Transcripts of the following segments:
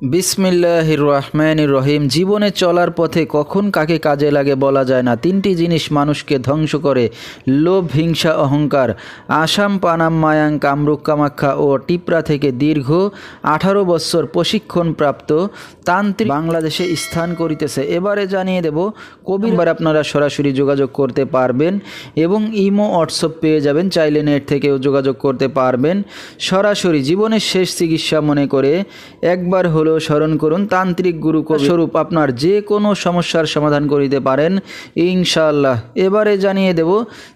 বিসমিল্লাহির রহমানির রহিম। জীবনে চলার পথে কখন কাকে কাজে লাগে বলা যায় না। তিনটি জিনিস মানুষকে ধ্বংস করে: লোভ, হিংসা, অহংকার। আসাম, পানাম, মায়াং, কামরূপ, কামাখ্যা ও টিপরা থেকে দীর্ঘ 18 বছর প্রশিক্ষণপ্রাপ্ত তান্ত্রিক বাংলাদেশে স্থান করিতেছে। এবারে জানিয়ে দেব কবিরবার আপনারা সরাসরি যোগাযোগ করতে পারবেন এবং ইমো হোয়াটসঅ্যাপ পেয়ে যাবেন, চাইলে নেট থেকেও যোগাযোগ করতে পারবেন। সরাসরি জীবনের শেষ চিকিৎসা মনে করে একবার হলো স্মরণ করুন তান্ত্রিক গুরু স্বরূপ আপনার যে কোনো সমস্যার সমাধান করিতে পারেন ইনশাআল্লাহ। এবারে জানিয়ে দেব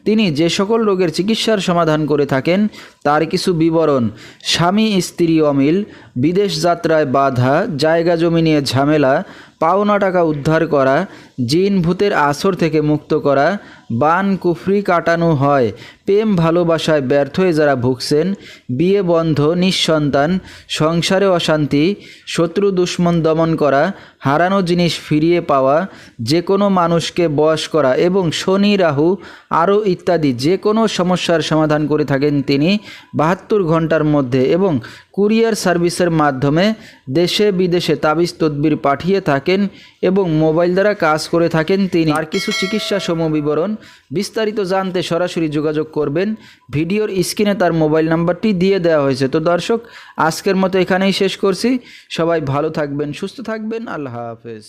তিনি যে সকল রোগের চিকিৎসার সমাধান করে থাকেন তার কিছু বিবরণ: স্বামী স্ত্রী অমিল, বিদেশ যাত্রায় বাধা, জায়গা জমি নিয়ে ঝামেলা, পাওনা টাকা উদ্ধার করা, জিন ভূতের আসর থেকে মুক্ত করা, বান কুফরি কাটানো হয়, প্রেম ভালোবাসায় ব্যর্থ হয়ে যারা ভুগছেন, বিয়ে বন্ধ, নিঃসন্তান, সংসারে অশান্তি, শত্রু দুশ্মন দমন করা, হারানো জিনিস ফিরিয়ে পাওয়া, যে কোনো মানুষকে বশ করা এবং শনি রাহু আরও ইত্যাদি যে কোনো সমস্যার সমাধান করে থাকেন তিনি 72 ঘন্টার মধ্যে এবং কুরিয়ার সার্ভিসের মাধ্যমে দেশে বিদেশে তাবিজ তদবির পাঠিয়ে থাকেন এবং মোবাইল দ্বারা কাজ করে থাকেন তিনি। আর কিছু চিকিৎসা বিবরণ বিস্তারিত জানতে সরাসরি যোগাযোগ করবেন। ভিডিওর স্ক্রিনে তার মোবাইল নাম্বারটি দিয়ে দেওয়া হয়েছে। তো দর্শক, আজকের মতো এখানেই শেষ করছি। সবাই ভালো থাকবেন, সুস্থ থাকবেন। আল্লাহ হাফেজ।